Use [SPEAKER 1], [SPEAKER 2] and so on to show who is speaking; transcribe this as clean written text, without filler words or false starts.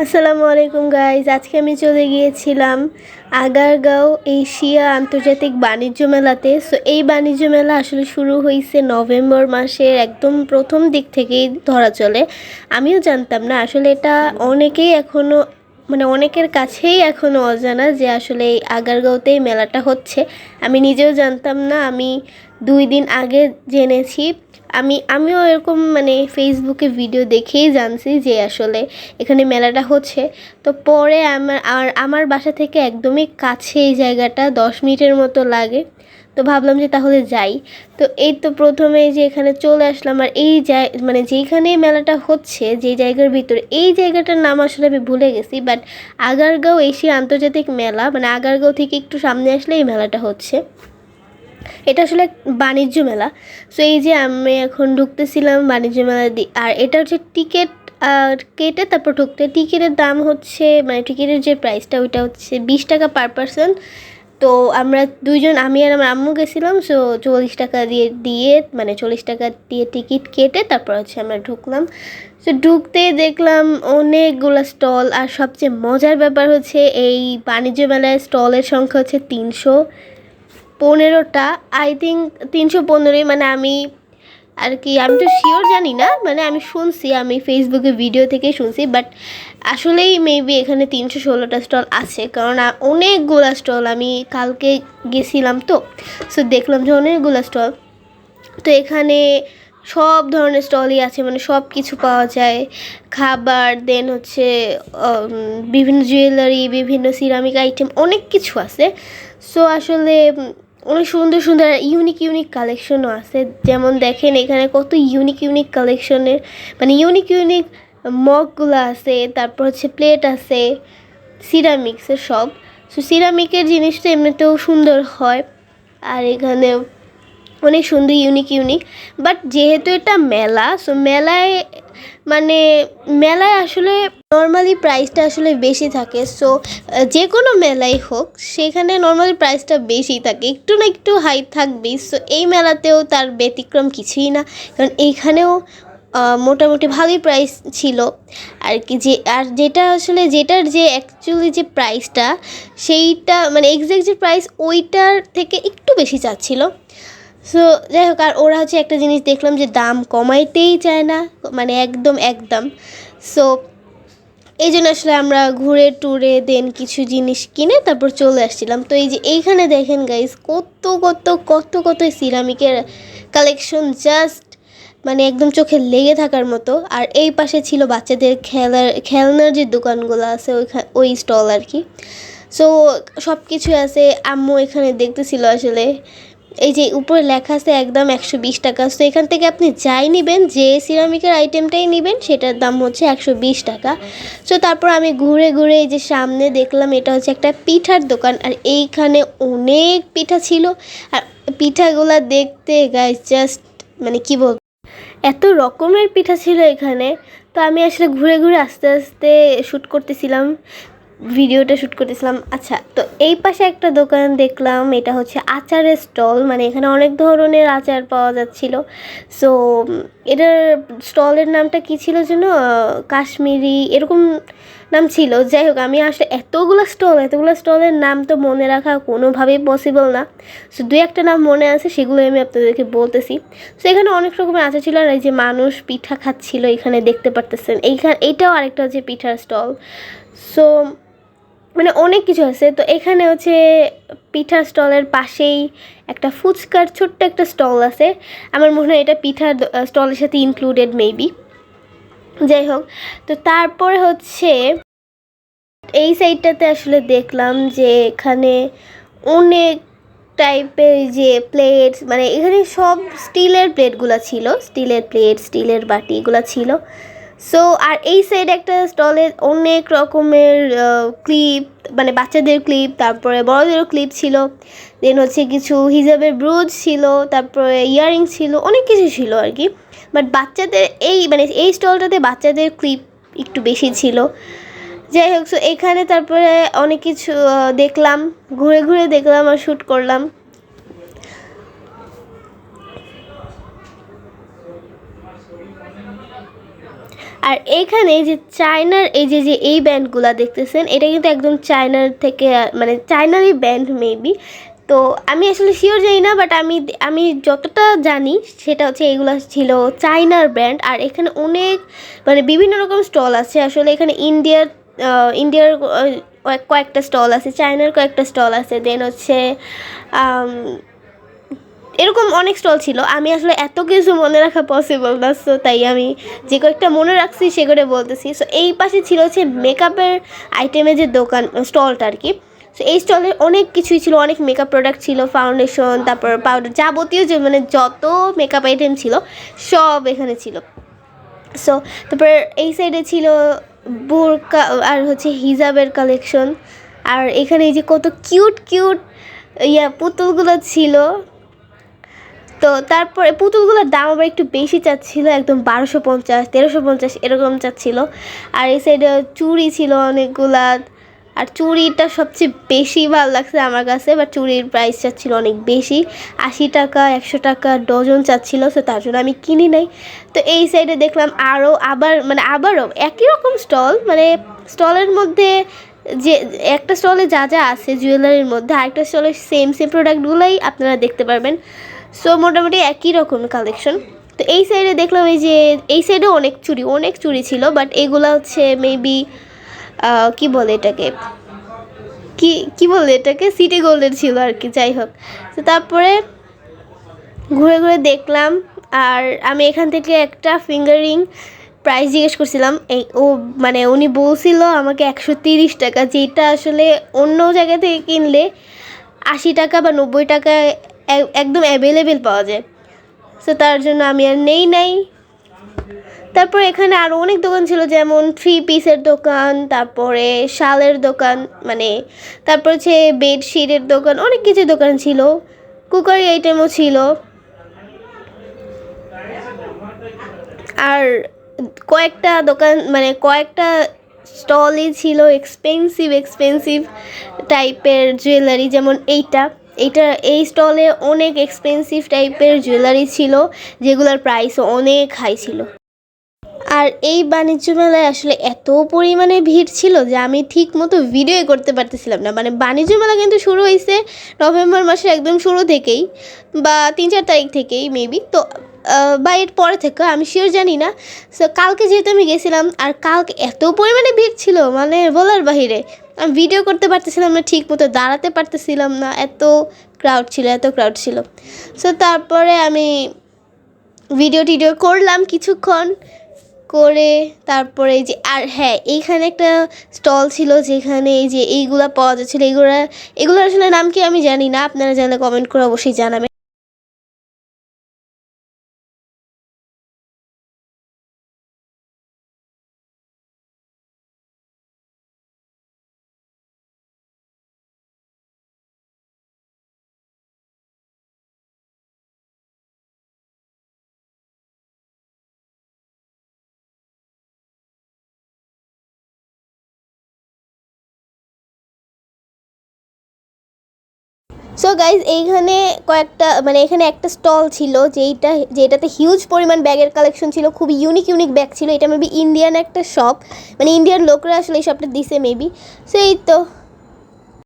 [SPEAKER 1] আসসালামু আলাইকুম গাইজ, আজকে আমি চলে গিয়েছিলাম আগারগাঁও এশিয়া আন্তর্জাতিক বাণিজ্য মেলাতে। সো এই বাণিজ্য মেলা আসলে শুরু হয়েছে নভেম্বর মাসের একদম প্রথম দিক থেকেই ধরা চলে। আমিও জানতাম না, আসলে এটা অনেকেই এখনও অনেকের কাছেই এখনও অজানা যে আসলে এই আগারগাঁওতেই মেলাটা হচ্ছে। আমি নিজেও জানতাম না, আমি 2 দিন আগে জেনেছি। আমিও এরকম ফেসবুকে ভিডিও দেখেই জানছি যে আসলে এখানে মেলাটা হচ্ছে। তো পরে আমার বাসা থেকে একদমই কাছে এই জায়গাটা, 10 মিনিটের মতো লাগে। তো ভাবলাম যে তাহলে যাই। তো এই তো প্রথমে যে এখানে চলে আসলাম, আর এই যেইখানে মেলাটা হচ্ছে, যে জায়গার ভিতরে, এই জায়গাটার নাম আসলে আমি ভুলে গেছি। বাট আগারগাঁও এশিয়া আন্তর্জাতিক মেলা, আগারগাঁও থেকে একটু সামনে আসলে এই মেলাটা হচ্ছে। এটা আসলে বাণিজ্য মেলা। সো এই যে আমি এখন ঢুকতেছিলাম বাণিজ্য মেলা আর এটা হচ্ছে টিকিট কেটে তারপর ঢুকতে। টিকিটের দাম হচ্ছে টিকিটের যে প্রাইসটা ওইটা হচ্ছে 20 টাকা পার পারসন। তো আমরা দুইজন, আমি আর আমার আম্মু গেছিলাম। সো 40 টাকা দিয়ে 40 টাকা দিয়ে টিকিট কেটে তারপর হচ্ছে আমরা ঢুকলাম। সো ঢুকতেই দেখলাম অনেকগুলো স্টল, আর সবচেয়ে মজার ব্যাপার হচ্ছে এই বাণিজ্য মেলায় স্টলের সংখ্যা হচ্ছে 315টা। আই থিঙ্ক 315ই, আমি তো শিওর জানি না, আমি শুনছি, আমি ফেসবুকে ভিডিও থেকে শুনছি। বাট আসলেই মেবি এখানে 316টা স্টল আছে, কারণ অনেকগুলো স্টল, আমি কালকে গেছিলাম তো। সো দেখলাম যে অনেকগুলো স্টল। তো এখানে সব ধরনের স্টলই আছে, সব কিছু পাওয়া যায়। খাবার, দেন হচ্ছে বিভিন্ন জুয়েলারি, বিভিন্ন সিরামিক আইটেম, অনেক কিছু আছে। সো আসলে অনেক সুন্দর সুন্দর ইউনিক কালেকশনও আছে। যেমন দেখেন এখানে কত ইউনিক কালেকশনের ইউনিক মগগুলো আছে, তারপর হচ্ছে প্লেট আছে সিরামিক্সের সব। সো সিরামিকের জিনিসটা এমনিতেও সুন্দর হয়। আর এখানে অনেক সুন্দর ইউনিক। বাট যেহেতু এটা মেলা, সো মেলায় আসলে নর্মালি প্রাইসটা আসলে বেশি থাকে। সো যে কোনো মেলাই হোক, সেখানে নর্মালি প্রাইসটা বেশি থাকে, একটু না একটু হাই থাকবেই। সো এই মেলাতেও তার ব্যতিক্রম কিছুই না, কারণ এইখানেও মোটামুটি ভালোই প্রাইস ছিল আর কি। যেটার যে অ্যাকচুয়ালি যে প্রাইসটা, সেইটা এক্স্যাক্ট যে প্রাইস ওইটার থেকে একটু বেশি চাচ্ছিল। সো যাই হোক, আর ওরা হচ্ছে একটা জিনিস দেখলাম যে দাম কমাইতেই চায় না, একদম। সো এই জন্য আসলে আমরা ঘুরে টুরে দেন কিছু জিনিস কিনে তারপর চলে আসছিলাম। তো এই যে এইখানে দেখেন গাইস, কত সিরামিকের কালেকশন, জাস্ট একদম চোখে লেগে থাকার মতো। আর এই পাশে ছিল বাচ্চাদের খেলনার যে দোকানগুলো আছে, ওই স্টল আর কি। সো সব কিছু আছে। আম্মু এখানে দেখতেছিল আসলে, এই যে উপরে লেখা আছে একদম 120 টাকা। সো এখান থেকে আপনি যাই নেবেন, যে সিরামিকের আইটেমটাই নেবেন, সেটার দাম হচ্ছে 120 টাকা। সো তারপর আমি ঘুরে এই যে সামনে দেখলাম এটা হচ্ছে একটা পিঠার দোকান, আর এইখানে অনেক পিঠা ছিল। আর পিঠাগুলা দেখতে গাইস জাস্ট কি বলবো, এত রকমের পিঠা ছিল এখানে। তো আমি আসলে ঘুরে আস্তে আস্তে ভিডিওটা শ্যুট করতেছিলাম। আচ্ছা, তো এই পাশে একটা দোকান দেখলাম, এটা হচ্ছে আচারের স্টল, এখানে অনেক ধরনের আচার পাওয়া যাচ্ছিল। সো এটার স্টলের নামটা কী ছিল যেন, কাশ্মীরি এরকম নাম ছিল। যাই হোক, আমি আসলে এতগুলো স্টলের নাম তো মনে রাখা কোনোভাবেই পসিবল না। সো 2-1টা নাম মনে আছে, সেগুলো আমি আপনাদেরকে বলতেছি। সো এখানে অনেক রকমের আচার ছিল, আর এই যে মানুষ পিঠা খাচ্ছিল এখানে দেখতে পারতেছেন। এইটাও আরেকটা হচ্ছে পিঠার স্টল। সো অনেক কিছু আছে। তো এখানে হচ্ছে পিঠার স্টলের পাশেই একটা ফুচকার ছোট্ট একটা স্টল আছে। আমার মনে হয় এটা পিঠার স্টলের সাথে ইনক্লুডেড মেবি। যাই হোক, তো তারপরে হচ্ছে এই সাইডটাতে আসলে দেখলাম যে এখানে অনেক টাইপের যে প্লেট, এখানে সব স্টিলের প্লেটগুলো ছিল, স্টিলের প্লেট, স্টিলের বাটি, এগুলো ছিল। সো আর এই সাইডে একটা স্টলে অনেক রকমের ক্লিপ, বাচ্চাদের ক্লিপ, তারপরে বড়দেরও ক্লিপ ছিল। দেন হচ্ছে কিছু হিজাবের ব্রুজ ছিল, তারপরে ইয়াররিং ছিল, অনেক কিছু ছিল আর কি। বাট বাচ্চাদের এই স্টলটাতে বাচ্চাদের ক্লিপ একটু বেশি ছিল। যাই হোক, সো এখানে তারপরে অনেক কিছু দেখলাম, ঘুরে দেখলাম আর শ্যুট করলাম। আর এইখানে এই যে চায়নার এই যে যে এই ব্যান্ডগুলো দেখতেছেন, এটা কিন্তু একদম চায়নার থেকে মানে চায়নারই ব্যান্ড মেবি। তো আমি আসলে শিওর জানি না, বাট আমি যতটা জানি সেটা হচ্ছে এইগুলো ছিল চায়নার ব্র্যান্ড। আর এখানে অনেক মানে বিভিন্ন রকম স্টল আছে। আসলে এখানে ইন্ডিয়ার কয়েকটা স্টল আছে, চায়নার কয়েকটা স্টল আছে, দেন হচ্ছে এরকম অনেক স্টল ছিল। আমি আসলে এত কিছু মনে রাখা পসিবল না, সো তাই আমি যে কয়েকটা মনে রাখছি সেগুলো বলতেছি। সো এই পাশে ছিল হচ্ছে মেকআপের আইটেমের যে দোকান স্টলটা আর কি। সো এই স্টলে অনেক কিছুই ছিল, অনেক মেকআপ প্রোডাক্ট ছিল, ফাউন্ডেশন, তারপর পাউডার, যাবতীয় যে মানে যত মেকআপ আইটেম ছিল সব এখানে ছিল। সো তারপর এই সাইডে ছিল বোরকা আর হচ্ছে হিজাবের কালেকশন। আর এখানে এই যে কত কিউট কিউট পুতুলগুলো ছিল। তো তারপরে পুতুলগুলোর দাম আবার একটু বেশি চাচ্ছিল, একদম 1250 1350 এরকম চাচ্ছিল। আর এই সাইডে চুড়ি ছিল অনেকগুলা। আর চুড়িটা সবচেয়ে বেশি ভালো লাগছে আমার কাছে, বাট চুড়ির প্রাইস চাচ্ছিল অনেক বেশি, 80 টাকা 100 টাকা ডজন চাচ্ছিল। সো তার জন্য আমি কিনি নাই। তো এই সাইডে দেখলাম আবারও একই রকম স্টল, মানে স্টলের মধ্যে যে একটা স্টলে যা যা আছে জুয়েলারির মধ্যে, আরেকটা স্টলে সেম প্রোডাক্টগুলোই আপনারা দেখতে পারবেন। সো মোটামুটি একই রকম কালেকশন। তো এই সাইডে দেখলাম এই সাইডেও অনেক চুড়ি ছিল, বাট এগুলা হচ্ছে মেবি কি বলে এটাকে সিটি গোল্ডের ছিল আর কি, যাই হোক। তো তারপরে ঘুরে ঘুরে দেখলাম। আর আমি এখান থেকে একটা ফিঙ্গার রিং প্রাইস জিজ্ঞেস করছিলাম, মানে উনি বলছিল আমাকে 130 টাকা, যেটা আসলে অন্য জায়গা থেকে কিনলে 80 টাকা বা 90 টাকায় একদম অ্যাভেলেবেল পাওয়া যায়। সো তার জন্য আমি আর নেই নাই। তারপর এখানে আরও অনেক দোকান ছিল, যেমন 3 পিসের দোকান, তারপরে শালের দোকান, মানে তারপর হচ্ছে বেডশিটের দোকান, অনেক কিছু দোকান ছিল, কুকারি আইটেমও ছিল। আর কয়েকটা স্টলই ছিল এক্সপেন্সিভ টাইপের জুয়েলারি, যেমন এই স্টলে অনেক এক্সপেন্সিভ টাইপের জুয়েলারি ছিল, যেগুলোর প্রাইসও অনেক হাই ছিল। আর এই বাণিজ্য মেলায় আসলে এত পরিমাণে ভিড় ছিল যে আমি ঠিক মতো ভিডিওই করতে পারতেছিলাম না। মানে বাণিজ্য মেলা কিন্তু শুরু হয়েছে নভেম্বর মাসের একদম শুরু থেকেই, বা 3-4 তারিখ থেকেই মেবি, তো বা এর পরে থেকে আমি শিওর জানি না। সো কালকে যেহেতু আমি গেছিলাম, আর কালকে এত পরিমাণে ভিড় ছিল মানে বলার বাহিরে, আমি ভিডিও করতে পারতেছিলাম না, ঠিক মতো দাঁড়াতে পারতেছিলাম না, এত ক্রাউড ছিল। সো তারপরে আমি ভিডিও করলাম কিছুক্ষণ করে, তারপরে এই যে আর হ্যাঁ, এইখানে একটা স্টল ছিল যেখানে এই যে এইগুলা পাওয়া যাচ্ছিলো। এগুলোর আসলে নাম কি আমি জানি না, আপনারা জানলে কমেন্ট করে অবশ্যই জানাবেন। সো গাইজ এইখানে এখানে একটা স্টল ছিল যেটাতে হিউজ পরিমাণ ব্যাগের কালেকশন ছিল, খুবই ইউনিক ব্যাগ ছিল। এটা মেবি ইন্ডিয়ান একটা শপ, মানে ইন্ডিয়ান লোকরা আসলে এই শপটা দিছে মেবি। সো এই তো